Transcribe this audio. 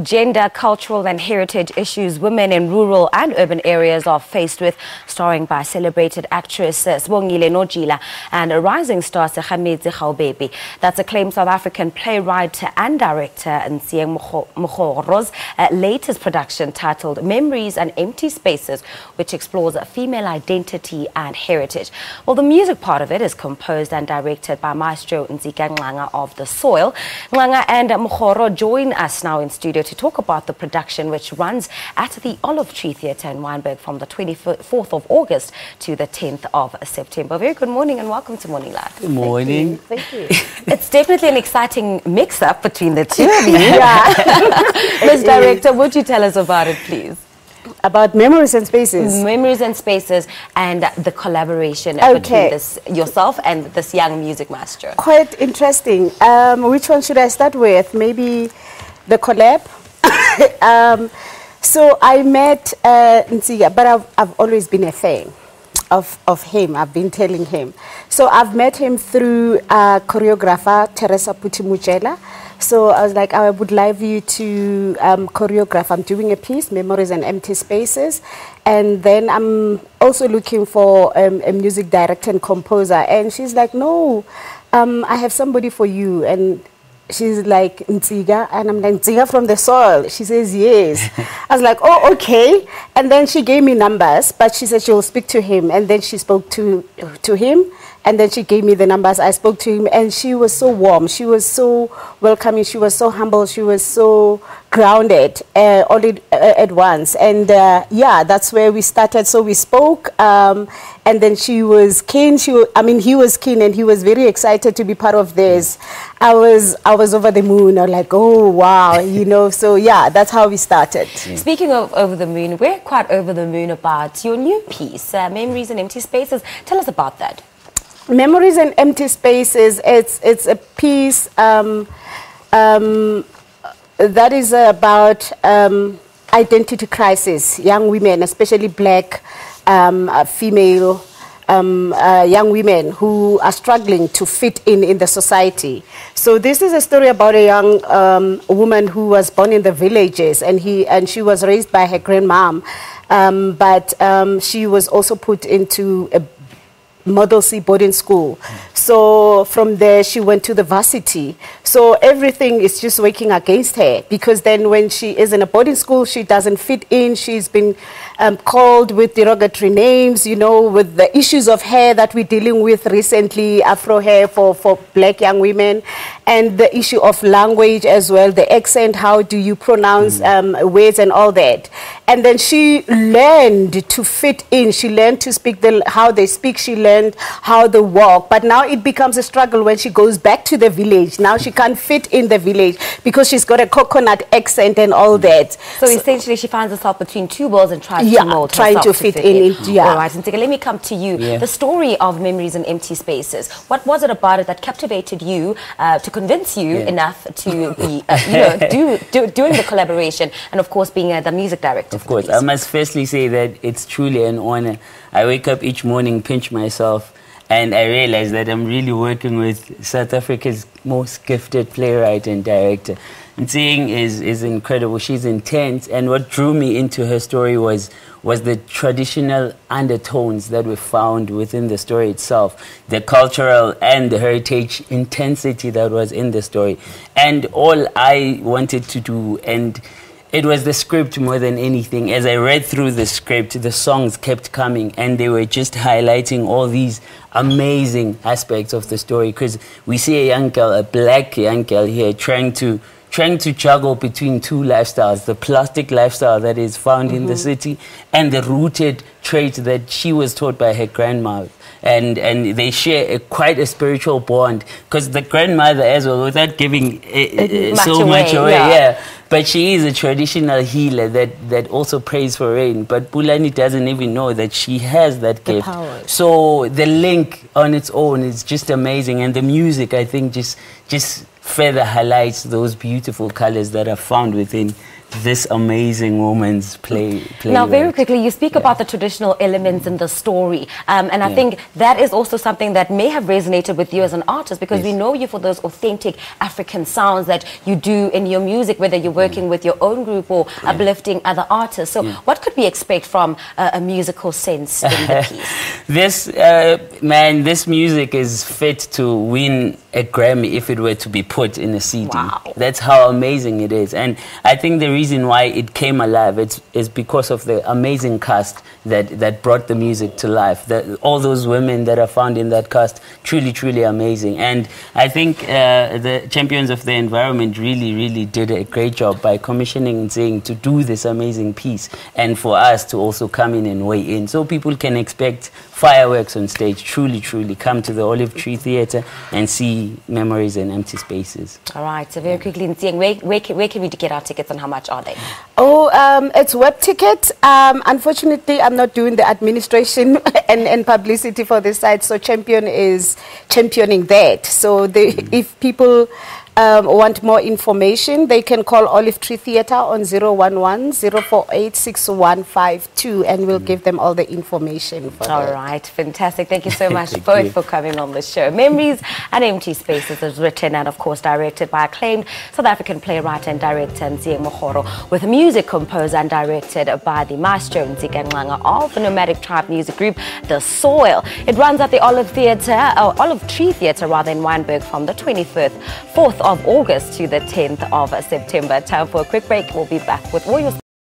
Gender, cultural and heritage issues women in rural and urban areas are faced with, starring by celebrated actress Sibongile Nojila and a rising star Segametsi Gaobepe. That's acclaimed South African playwright and director Ntshieng Mokgoro's latest production titled Memories and Empty Spaces, which explores female identity and heritage. Well, the music part of it is composed and directed by maestro Ntsika Ngxanga of The Soil. Ngxanga and Mokgoro join us now in studio to talk about the production, which runs at the Olive Tree Theatre in Wynberg from the 24th of August to the 10th of September. Very good morning and welcome to Morning Live. Good morning. Thank you. It's definitely an exciting mix-up between the two of you. Ms. Director, would you tell us about it, please? About Memories and Spaces. Memories and Spaces and the collaboration between yourself and this young music maestro. Quite interesting. Which one should I start with? Maybe the collab. So I met Ntsika, but I've always been a fan of him. I've been telling him. So I've met him through choreographer Teresa Putimujela. So I was like, I would love you to choreograph. I'm doing a piece, Memories and Empty Spaces. And then I'm also looking for a music director and composer. And she's like, no, I have somebody for you. And she's like, Ntsika, and I'm like, Ntsika from The Soil. She says, yes. I was like, oh, okay. And then she gave me numbers, but she said she'll speak to him. And then she spoke to him, and then she gave me the numbers. I spoke to him, and she was so warm. She was so welcoming. She was so humble. She was so grounded all at once. And yeah, that's where we started. So we spoke, and then she was keen. He was keen, and he was very excited to be part of this. I was over the moon. I was like, oh wow, you know. So yeah, that's how we started. Speaking of over the moon, we're quite over the moon about your new piece, Memories and Empty Spaces. Tell us about that. Memories and Empty Spaces. It's a piece that is about identity crisis. Young women, especially black female young women who are struggling to fit in the society. So this is a story about a young woman who was born in the villages, and she was raised by her grandmom, but she was also put into a Model C boarding school. So from there she went to the varsity. So everything is just working against her, because then when she is in a boarding school, she doesn't fit in. She's been called with derogatory names, you know, with the issues of hair that we're dealing with recently, Afro hair for black young women, and the issue of language as well, the accent, how do you pronounce words and all that. And then she learned to fit in. She learned to speak how they speak. She learned how they walk. But now it becomes a struggle when she goes back to the village. Now she can't fit in the village because she's got a coconut accent and all that. So essentially she finds herself between two worlds and tries to mold herself trying to fit in. All right, Ntsika, let me come to you. The story of Memories and Empty Spaces. What was it about it that captivated you to convince you enough to be, doing the collaboration and of course being the music director? Of course, I must firstly say that it's truly an honor. I wake up each morning, pinch myself, and I realize that I'm really working with South Africa's most gifted playwright and director. Ntshieng is incredible. She's intense, and what drew me into her story was the traditional undertones that were found within the story itself, the cultural and the heritage intensity that was in the story. And all I wanted to do, and it was the script more than anything. As I read through the script, the songs kept coming, and they were just highlighting all these amazing aspects of the story. Because we see a young girl, a black young girl here, trying to juggle between two lifestyles, the plastic lifestyle that is found in the city and the rooted trait that she was taught by her grandmother. And they share quite a spiritual bond, because the grandmother as well, without giving so much away, but she is a traditional healer that also prays for rain. But Bulani doesn't even know that she has that gift. Power. So the link on its own is just amazing, and the music, I think, just further highlights those beautiful colors that are found within this amazing woman's play. Now, very quickly, you speak about the traditional elements in the story, and I think that is also something that may have resonated with you as an artist, because we know you for those authentic African sounds that you do in your music, whether you're working with your own group or uplifting other artists. So what could we expect from a musical sense in the piece? This music is fit to win a Grammy if it were to be put in a CD. Wow. That's how amazing it is. And I think the reason why it came alive is because of the amazing cast that brought the music to life. All those women that are found in that cast, truly, truly amazing. And I think the Champions of the Environment really did a great job by commissioning Ntshieng to do this amazing piece, and for us to also come in and weigh in. So people can expect fireworks on stage. Truly, truly come to the Olive Tree Theatre and see Memories and Empty Spaces. All right, so very quickly, Ntshieng, where can we get our tickets and how much are they? Oh, it's web ticket. Unfortunately, I'm not doing the administration and publicity for this site, so Champion is championing that. So if people want more information, they can call Olive Tree Theatre on 011-048-6152, and we'll give them all the information for All right, fantastic. Thank you so much both for coming on the show. Memories and Empty Spaces is written and, of course, directed by acclaimed South African playwright and director Ntshieng Mokgoro, with music composed and directed by the maestro Ntsika Ngxanga of the nomadic tribe music group The Soil. It runs at the Olive Tree Theatre in Wynberg from the 4th of August to the 10th of September. Time for a quick break. We'll be back with all your